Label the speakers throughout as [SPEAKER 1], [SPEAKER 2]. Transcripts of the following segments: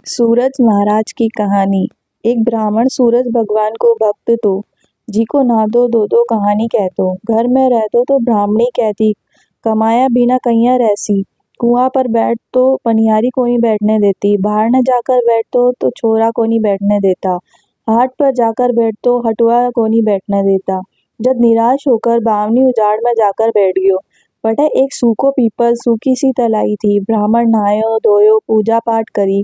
[SPEAKER 1] सूरज महाराज की कहानी। एक ब्राह्मण सूरज भगवान को भक्त तो, जी को ना दो दो दो कहानी कहतो। घर में रहतो तो ब्राह्मणी कहती, कमाया बिना कैया रहसी। कुआं पर बैठ तो पनियारी कोनी बैठने देती। बाहर न जाकर बैठतो तो छोरा कोनी बैठने देता। हाट पर जाकर बैठतो हटुआ कोनी बैठने देता। जब निराश होकर बावनी उजाड़ में जाकर बैठ गयो। वटे एक सूखो पीपल सूखी सी तलाई थी। ब्राह्मण नहायो धोयो पूजा पाठ करी,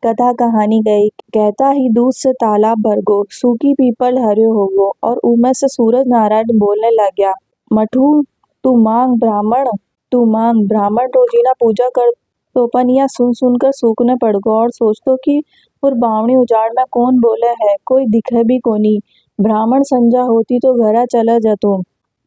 [SPEAKER 1] कथा कहानी गई। कहता ही दूध से तालाब भर गो, सूखी पीपल हरियो हो गो और उमे से सूरज नारायण बोलने लग गया, मठू तू मांग ब्राह्मण, तू मांग। ब्राह्मण रोजीना पूजा कर तो पन यह सुन सुनकर सूखने पड़ गो और सोचतो कि और बावनी उजाड़ में कौन बोले है, कोई दिखे भी कोनी। ब्राह्मण संजा होती तो घरा चला जतो।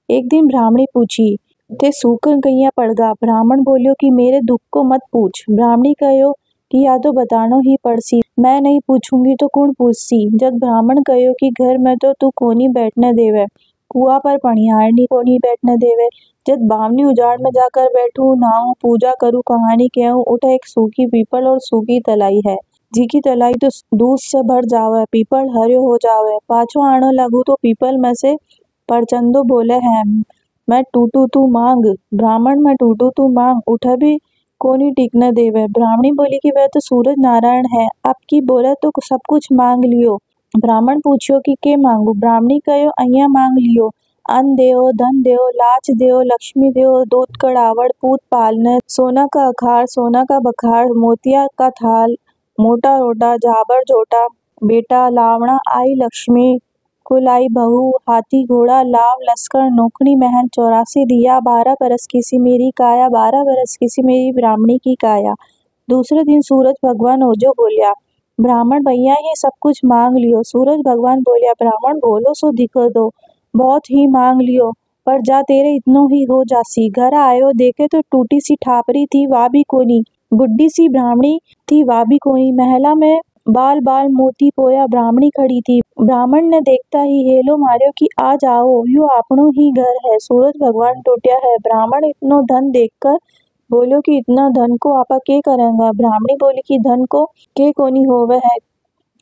[SPEAKER 1] एक दिन ब्राह्मणी पूछी, थे सूखन कैया पड़गा। ब्राह्मण बोलियो कि मेरे दुख को मत पूछ। ब्राह्मणी कहो कि या तो बतानो ही पड़सी, मैं नहीं पूछूंगी तो कौन पूछसी। जब ब्राह्मण कहो कि घर में तो तू कोनी बैठने देवे, कुआं पर पनियारनी कोनी बैठने देवे। जब बावनी उजाड़ में जाकर बैठू नहाऊं पूजा करूं कहानी कहूं, उठे एक सूखी पीपल और सूखी तलाई है, जी की तलाई तो दूध से भर जावे, पीपल हरियो हो जावे। पाछो आने लगू तो पीपल में से परचंदो बोले है, मैं टूटू तू मांग। ब्राह्मण मैं टूटू तू मांग, उठे भी कोनी टिकने देवे। ब्राह्मणी बोली कि वह तो सूरज नारायण है, अब की बोले तो सब कुछ मांग लियो। ब्राह्मण पूछियो कि के मांगू। ब्राह्मणी कहो अइया मांग लियो, अन्न देओ धन देओ लाच देओ लक्ष्मी देओ, दूध कड़ावड़ पूत पालने, सोना का अखाड़ सोना का बखाड़, मोतिया का थाल मोटा रोटा झाबर झोटा, बेटा लावणा आई लक्ष्मी, कुल आई बहू, हाथी घोड़ा लाव लश्कर नौकरी महल 84 दिया, 12 बरस की सी मेरी काया, 12 बरस की सी मेरी ब्राह्मणी की काया। दूसरे दिन सूरज भगवान ओजो बोलिया, ब्राह्मण भैया ही सब कुछ मांग लियो। सूरज भगवान बोलिया, ब्राह्मण बोलो सो दिखो दो, बहुत ही मांग लियो, पर जा तेरे इतनो ही हो जासी। घर आयो देखे तो टूटी सी ठापरी थी, वा भी कोनी। बुड्ढी सी ब्राह्मणी थी, वा भी कोनी। महिला में बाल बाल मोती पोया ब्राह्मणी खड़ी थी। ब्राह्मण ने देखता ही हेलो मार्यो कि आ जाओ, यो आपनो ही घर है। सूरज भगवान टूटिया है। ब्राह्मण इतनो धन देखकर बोलियो कि इतना धन को आपा के करेंगा। ब्राह्मणी बोली कि धन को के कोनी होवे है,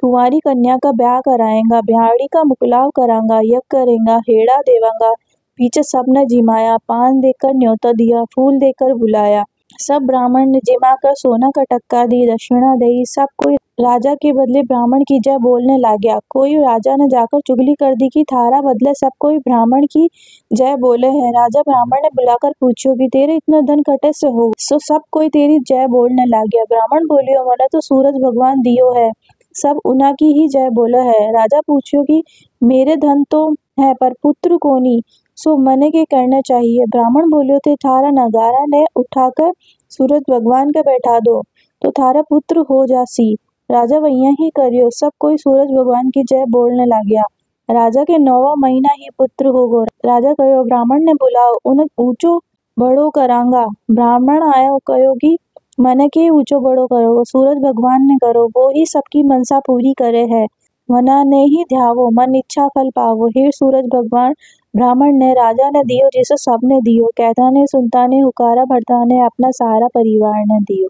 [SPEAKER 1] कुंवारी कन्या का ब्याह कराएंगा, ब्याहड़ी का मुकलाव करांगा, यज्ञ करेंगा, हेड़ा देवांगा। पीछे सबने जिमाया, पान देकर न्योता दिया, फूल देकर बुलाया। सब ब्राह्मण ने जिमा कर सोना का टक्का दी, दक्षिणा दी। सब कोई राजा के बदले ब्राह्मण की जय बोलने लग गया। कोई राजा ने जाकर चुगली कर दी कि थारा बदले सब कोई ब्राह्मण की जय बोले है। राजा ब्राह्मण ने बुलाकर पूछो कि तेरे इतना धन कटे से हो। सो सब कोई तेरी जय बोलने लग गया। ब्राह्मण बोलियो, मैंने तो सूरज भगवान दियो है, सब उना की ही जय बोले है। राजा पूछियो कि मेरे धन तो है पर पुत्र कोनी, सो मने के करना चाहिए। ब्राह्मण बोलियो, थे थारा नगारा ने उठाकर सूरज भगवान का बैठा दो तो थारा पुत्र हो जासी। राजा वैया ही करियो। सब कोई सूरज भगवान की जय बोलने लग गया। राजा के 9वां महीना ही पुत्र हो गो। राजा कहो, ब्राह्मण ने बुलाओ, उन्हें ऊंचो बड़ो करांगा। ब्राह्मण आयो कहो कि मने के ऊंचो बड़ो करो, सूरज भगवान ने करो, वो ही सबकी मनसा पूरी करे है। मना ने ही ध्यावो, मन इच्छा फल पावो। हे सूरज भगवान, ब्राह्मण ने राजा ने दियो जिसे सबने दियो, कहता ने सुनता ने हुकारा भरता ने अपना सारा परिवार ने दियो।